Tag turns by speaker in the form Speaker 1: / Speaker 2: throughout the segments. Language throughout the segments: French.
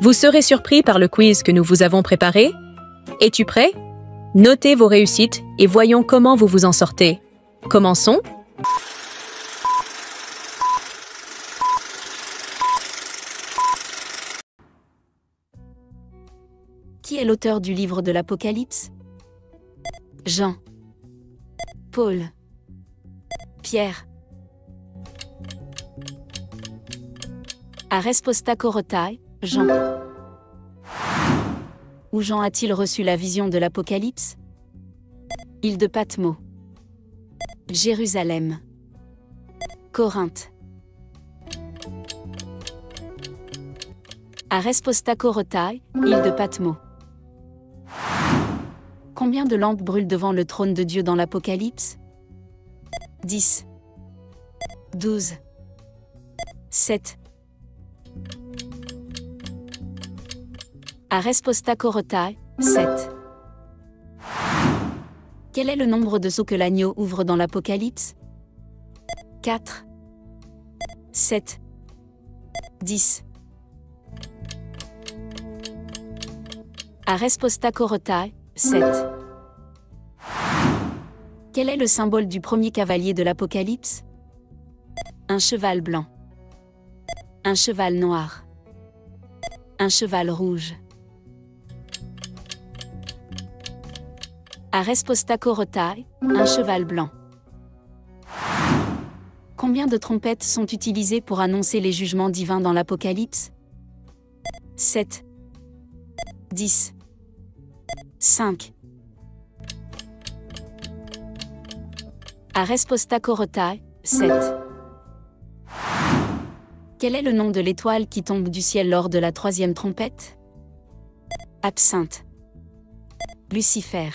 Speaker 1: Vous serez surpris par le quiz que nous vous avons préparé. Es-tu prêt? Notez vos réussites et voyons comment vous vous en sortez. Commençons.
Speaker 2: Qui est l'auteur du livre de l'Apocalypse? Jean, Paul, Pierre. A resposta Corotae, Jean. Où Jean a-t-il reçu la vision de l'Apocalypse? Île de Patmos, Jérusalem, Corinthe. A resposta Corotae, île de Patmos. Combien de lampes brûlent devant le trône de Dieu dans l'Apocalypse? 10, 12, 7. A resposta Corotae, 7. Quel est le nombre de seaux que l'agneau ouvre dans l'Apocalypse? 4, 7, 10. A resposta Corotae, 7. Quel est le symbole du premier cavalier de l'Apocalypse? Un cheval blanc, un cheval noir, un cheval rouge. A resposta Corotae, un cheval blanc. Combien de trompettes sont utilisées pour annoncer les jugements divins dans l'Apocalypse? 7, 10, 5. A resposta Corotae, 7. Quel est le nom de l'étoile qui tombe du ciel lors de la troisième trompette? Absinthe, Lucifer,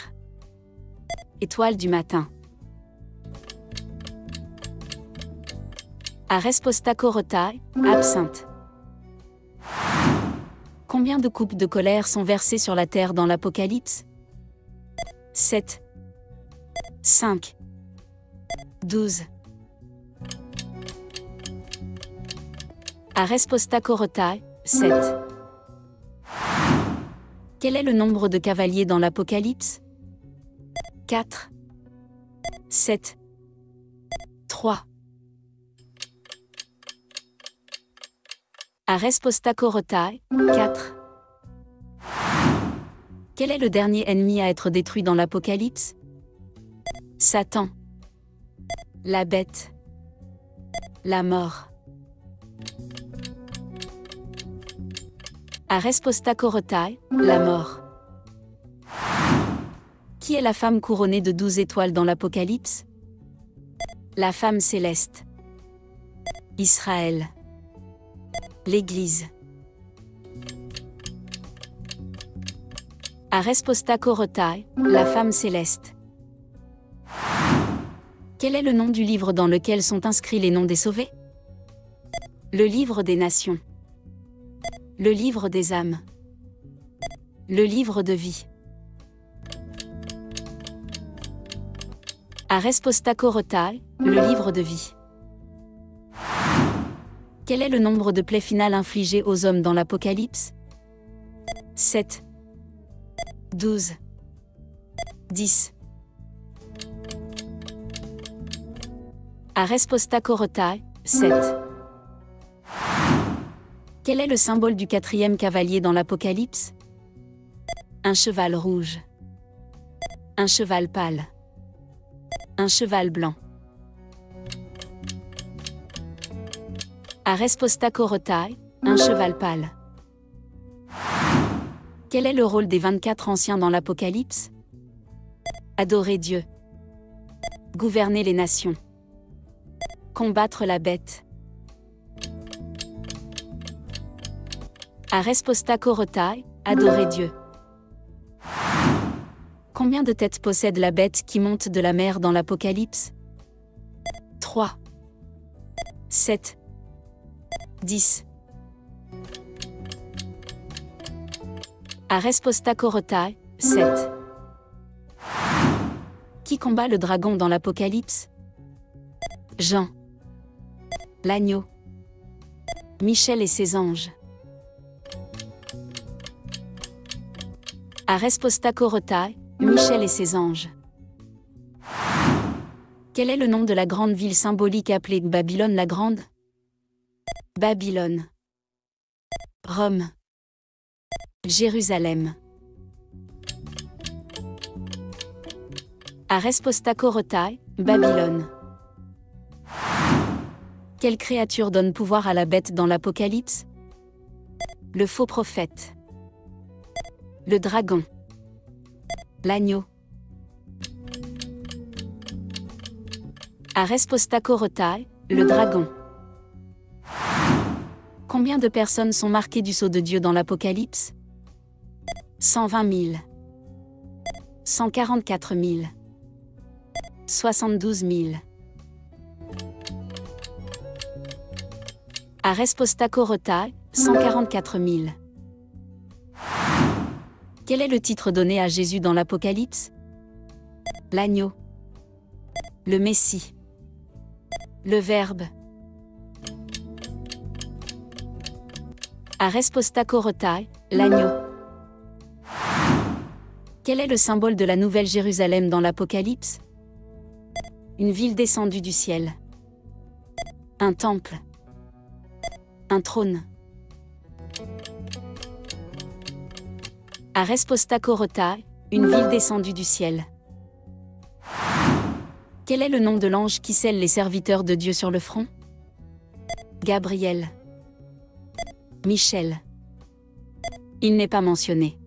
Speaker 2: étoile du matin. A resposta Corotae, absinthe. Combien de coupes de colère sont versées sur la terre dans l'Apocalypse? 7, 5, 12. A resposta Corotae, 7. Quel est le nombre de cavaliers dans l'Apocalypse? 4, 7, 3. A resposta Corotae, 4. Quel est le dernier ennemi à être détruit dans l'Apocalypse? Satan, la bête, la mort. A resposta Corotae, la mort. Qui est la femme couronnée de 12 étoiles dans l'Apocalypse? La femme céleste, Israël, l'Église. A resposta Corotae, la femme céleste. Quel est le nom du livre dans lequel sont inscrits les noms des sauvés? Le livre des nations, le livre des âmes, le livre de vie. A resposta Corotae, le livre de vie. Quel est le nombre de plaies finales infligées aux hommes dans l'Apocalypse? 7, 12, 10. A resposta Corotae, 7. Quel est le symbole du quatrième cavalier dans l'Apocalypse? Un cheval rouge, un cheval pâle, un cheval blanc. A resposta Corotae, un cheval pâle. Quel est le rôle des 24 anciens dans l'Apocalypse? Adorer Dieu, gouverner les nations, combattre la bête. A resposta Corotae, adorer Dieu. Combien de têtes possède la bête qui monte de la mer dans l'Apocalypse? 3, 7, 10. A resposta Corotae, 7. Qui combat le dragon dans l'Apocalypse? Jean, l'agneau, Michel et ses anges. Aresposta Korotai, Michel et ses anges. Quel est le nom de la grande ville symbolique appelée Babylone la Grande? Babylone. Rome. Jérusalem. Aresposta Korotai, Babylone. Quelle créature donne pouvoir à la bête dans l'Apocalypse? Le faux prophète. Le dragon. L'agneau. Aresposta Korotai, le dragon. Combien de personnes sont marquées du sceau de Dieu dans l'Apocalypse? 120 000. 144 000. 72 000. Aresposta Korotai, 144 000. Quel est le titre donné à Jésus dans l'Apocalypse? L'agneau. Le Messie. Le Verbe. Aresposta Korotai, l'agneau. Quel est le symbole de la Nouvelle Jérusalem dans l'Apocalypse? Une ville descendue du ciel. Un temple. Un trône. Aresposta Korotai, une ville descendue du ciel. Quel est le nom de l'ange qui scelle les serviteurs de Dieu sur le front? Gabriel. Michel. Il n'est pas mentionné.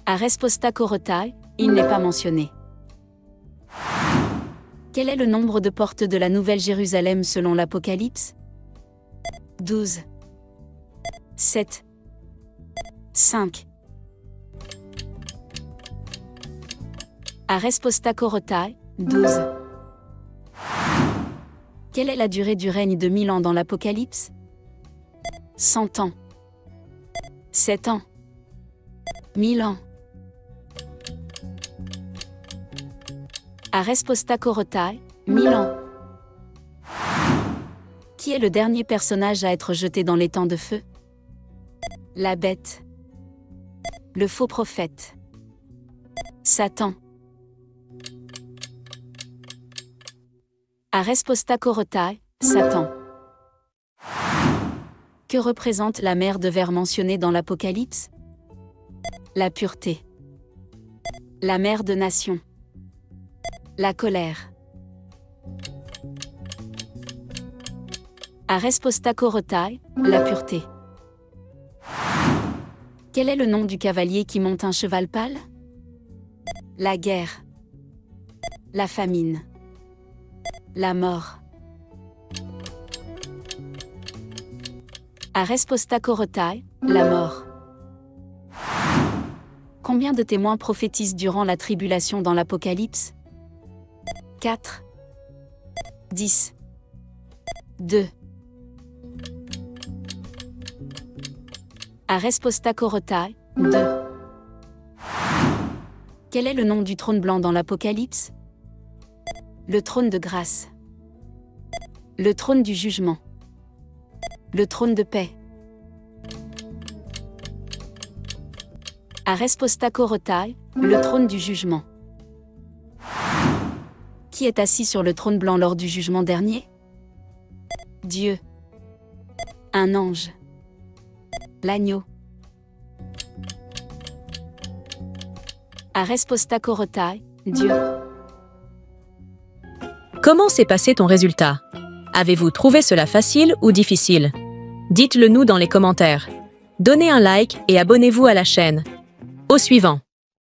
Speaker 2: Aresposta Korotai, il n'est pas mentionné. Quel est le nombre de portes de la Nouvelle Jérusalem selon l'Apocalypse? 12. 7. 5. Aresposta Korotai, 12. Quelle est la durée du règne de 1000 ans dans l'Apocalypse? 100 ans. 7 ans. 1000 ans. Aresposta Korotai, 1000 ans. Qui est le dernier personnage à être jeté dans les temps de feu? La bête. Le faux prophète. Satan. Aresposta Korotai, Satan. Que représente la mer de verre mentionnée dans l'Apocalypse? La pureté. La mer de nation. La colère. Aresposta Korotai, la pureté. Quel est le nom du cavalier qui monte un cheval pâle? La guerre. La famine. La mort. Aresposta Korotai, la mort. Combien de témoins prophétisent durant la tribulation dans l'Apocalypse? 4. 10. 2. Aresposta Korotai, 2. Quel est le nom du trône blanc dans l'Apocalypse? Le trône de grâce. Le trône du jugement. Le trône de paix. Aresposta Korotai, le trône du jugement. Qui est assis sur le trône blanc lors du jugement dernier? Dieu. Un ange. L'agneau. Aresposta Korotai, Dieu.
Speaker 1: Comment s'est passé ton résultat? Avez-vous trouvé cela facile ou difficile? Dites-le nous dans les commentaires. Donnez un like et abonnez-vous à la chaîne. Au suivant.